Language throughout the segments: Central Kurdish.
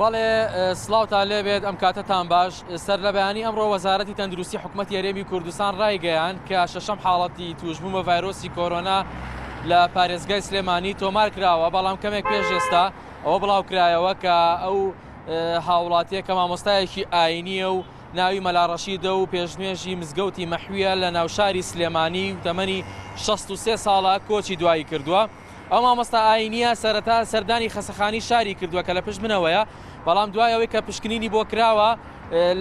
بەڵێ سڵاوتان لێبێت ئەم کاتەتان باش سەر لە بەیانی ئەمڕۆ وەزارەتی تەندروستی حکوومەت یاریێمی کوردستان ڕایگەیان کە شەشەم حاڵەتی توشبوومە ڤایرۆسی کۆرۆنا لە پارێزگای سلێمانی تۆمار کراوە، بەڵام کەمێک پێش ئێستا ئەوە بڵاوکرایەوە کە ئەو هاوڵاتیە کە مامۆستایەکی ئاینیە و ناوی مەلاڕەشیدە و پێشنوێژی مزگەوتی مەحویە لە ناوشاری سلێمانی و تەمەنی 63 ساڵە کۆچی دوایی کردووە. ئەو مامۆستا ئاینیە سەرەتا سەردانی خەسەخانی شاری کردووە کە لە پشت منەوەیە، بەڵام دوای ئەوەی کە پشکنینی بۆ کراوە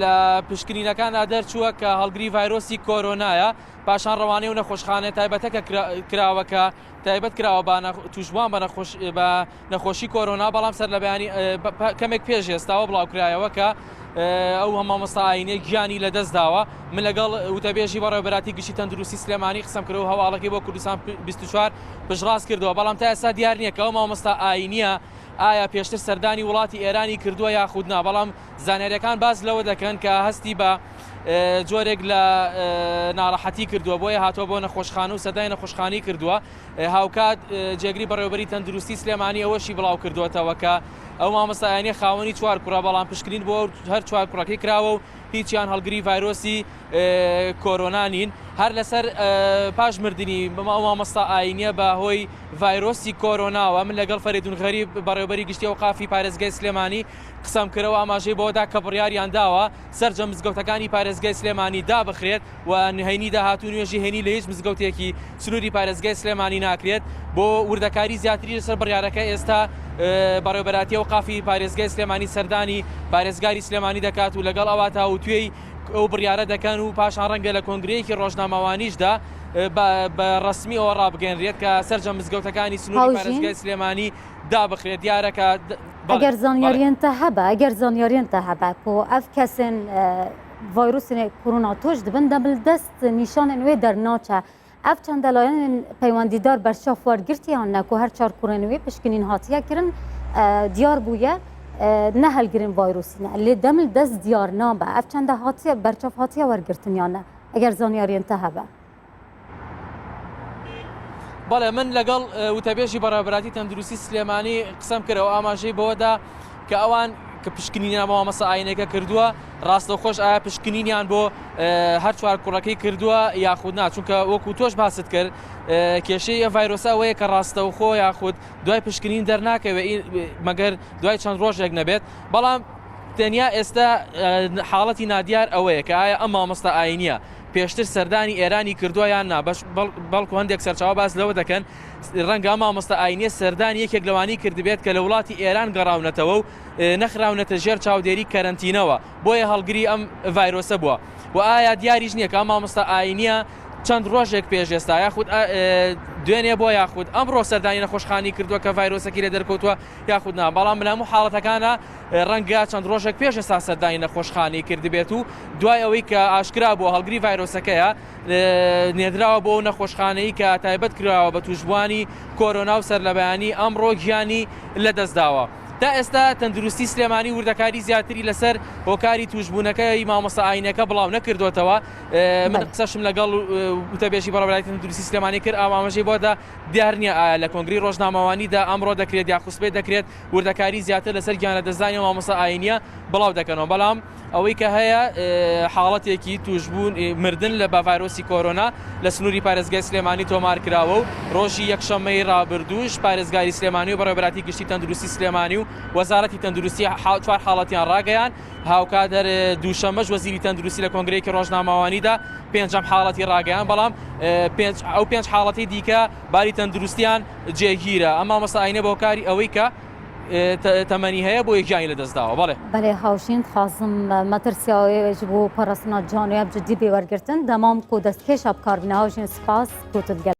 لە پشکنینەکاندا دەرچووە کە هەڵگری ڤایرۆسی کۆرۆنایە، پاشان ڕەوانەی و نەخۆشخانە تایبەتەکە کراوەکە تایبەت کراوە توشبوان بە نەخۆشی کۆرۆنا، بەڵام سەر لە بەیانی کەمێک پێش ئێستاوە بڵاوکرایەوە کە ئەو مامۆستا ئاینیە گیانی لەدەست داوە. من لەگەڵ وتەبێژی بەڕێوەبەراتی گشتی تەندروستی سلێمانی قسەم کردەوە، هەواڵەکەی بۆ کوردستان 24 پشتڕاست کردەوە، بەڵام تا ئێستا دیار نییە کە ئەو مامۆستا ئاینیە ئایا پێشتر سەردانی وڵاتی ئێرانی کردووە یاخود نا، بەڵام زانیاریەکان باز لەوە دەکەن کە هەستی بە جۆرێک لە ناڕەحەتی کردووە، بۆیە هاتووە بۆ نەخۆشخانە و سەردانی نەخۆشخانی کردووە. هاوکات جێگری بەڕێوەبەری تەندروستی سلێمانی ئەوەشی بڵاو کردووەتەوە کە ئەو مامۆستا ئاینیە خاوەنی 4 کوڕە، بەڵام پشکنین بۆ هەر 4 کوڕەکەی کراوە و هیچیان هەڵگری ڤایرۆسی کۆرۆنا نین. هەر لەسەر پاش مردنی ئەو مامۆستا ئاینیە بە هۆی ڤایرۆسی کۆرۆناوە من لەگەڵ فەریدون غەریب بەڕێوەبەری گشتی ئەوقافی پارێزگای سلێمانی قسەم کردەوە، ئاماژەی بۆدا کە بڕیاریان داوە سەرجەم مزگەوتەکانی پارێزگای سلێمانی دابخرێت و نهێنی داهاتوو نوێژی هێنی لە هیچ مزگەوتێکی سنووری پارێزگای سلێمانی ناکرێت بۆ وردەکاری زیاتری لەسەر بڕیارەکە. ئێستا بەڕێوەبەراتی ئەوقافی پارێزگای سلێمانی سەردانی پارێزگاری سلێمانی دەکات و لەگەڵ ئەوە تا و توێی ئەو بڕیارە دەکەن و پاشان ڕەنگە لە کۆنگرەیەکی ڕۆژنامەوانیشدا بە ڕسمی ئەوە ڕابگەنرێت کە سەرجەم مزگەوتەکانی سنووری پارێزگای سلێمانی دابخرێت. دیارەکە ئەگەر زانیاریێنتە هەبە ئەگەر زانیاریێنتە هەبە بۆ ئەف کەسن ڤایرۆسی کۆرۆنا تۆش دەبن دەبل دەست نیشانên wê dernaçe. Ev çendelayanên peywendîdar berçav wergirtiyan ne ku her 4 kurên wê pişkinîn hatiye kirin diyar bûye ne helgirin vayrosîne lê demil dest diyar nabe. Ev çende hatiye berçav hatiye wergirtin ya ne eger zaniyariyên te hebe. بەڵێ من لەگەڵ وتەبێژی بەڕێوەبەراتی تەندروستی سلێمانی قسەم کردەوە، ئاماژەی بۆدا کە ئەوان کە پشکنینیان بۆ مامۆستا ئاینەکە کردووە ڕاستەوخۆش ئایا پشکنینیان بۆ هەر 4 کوڕەکەی کردووە یاخود نا، چونکە وەکو تۆش باست کرد کێشەی ئەم ڤایرۆسە ئەوەیە کە ڕاستەوخۆ یاخود دوای پشکنین دەرناکەوێت مەگەر دوای چەند ڕۆژێک نەبێت. بەڵام تەنیا ئێستا حاڵەتی نادیار ئەوەیە کە ئایا ئەم مامۆستا ئاینیە پێشتر سەردانی ئێرانی کردووە یان نا، بەڵکو هەندێک سەرچاوە باس لەوە دەکەن ڕەنگە مامۆستا ئاینیە سەردانی یەکێک لەوانی کردبێت کە لە وڵاتی ئێران گەڕاونەتەوە و نەخراونەتە ژێر چاودێری کەرەنتینەوە، بۆیە هەڵگری ئەم ڤایرۆسە بووە. و ئایا دیاریش نییە کە مامۆستا ئاینیە چەند ڕۆژێک پێش ئێستا یاخود دوێنێ بۆ یاخود ئەمڕۆ سەردانی نەخۆشخانی کردووە کە ڤایرۆسەکی لە دەرکەوتووە یاخود نا، بەڵام لە هەموو حاڵەتەکانە ڕەنگە چەند ڕۆژێک پێش ئێستا سەردانی نەخۆشخانی کردبێت و دوای ئەوەی کە ئاشکرا بۆ هەڵگری ڤایرۆسەکەیە نێدراوە بۆ نەخۆشخانەی کە تایبەت کراوە بە توشبوانی کۆرۆنا و سەر لە بەیانی ئەمڕۆ گیانی لەدەستداوە. تا ئێستا تەندروستی سلێمانی وردەکاری زیاتری لەسەر هۆکاری توشبوونەکەی مامۆستا ئاینەکە بڵاو نەکردوێتەوە. من قسەشم لەگەڵ وتەبێژی بەڕێوەبەراتی تەندروستی سلێمانی کرد، ئاماژەی بۆدا دیار نییە ئایا لە کۆنگری ڕۆژنامەوانیدا ئەمڕۆ دەکرێت یا خوسبێت دەکرێت وردەکاری زیاتر لەسەر گیانەدەستدانی مامۆستا ئاینیە بڵاو دەکەنەوە. بەڵام ئەوەی کە هەیە حاڵەتێکی توشبوون مردن لە بە ڤایرۆسی کۆرۆنا لە سنووری پارێزگای سلێمانی تۆمار کراوە و ڕۆژی یەکشەممەی ڕابردووش پارێزگاری سلێمانی و بەڕێوەبەراتی گشتی تەندروستی سلێمانی و وەزارەتی تەندروستی 4 حاڵەتیان ڕاگەیان. هاوکاتەر دووشەمەش وەزیری تەندروستی لە کۆنگرەیەکی ڕۆژنامەوانیدا 5 حاڵەتی ڕاگەیان، بەڵام ئەو 5 حاڵەتی دیکە باری تەندروستیان جێگیرە. ئەم مامۆستا ئاینە بە هۆکاری ئەوەی کە تەمەنی هەیە بۆ یەکیانی لەدەستداوە. بەڵێ بەێ هاوشین خازم مەترسیاوێژ بۆ پەرستنا جانوێ بجددی بێوەرگرتن دەمام کۆ دەستکێشە بکاربنە هاوژین سپاس کۆتت گەل.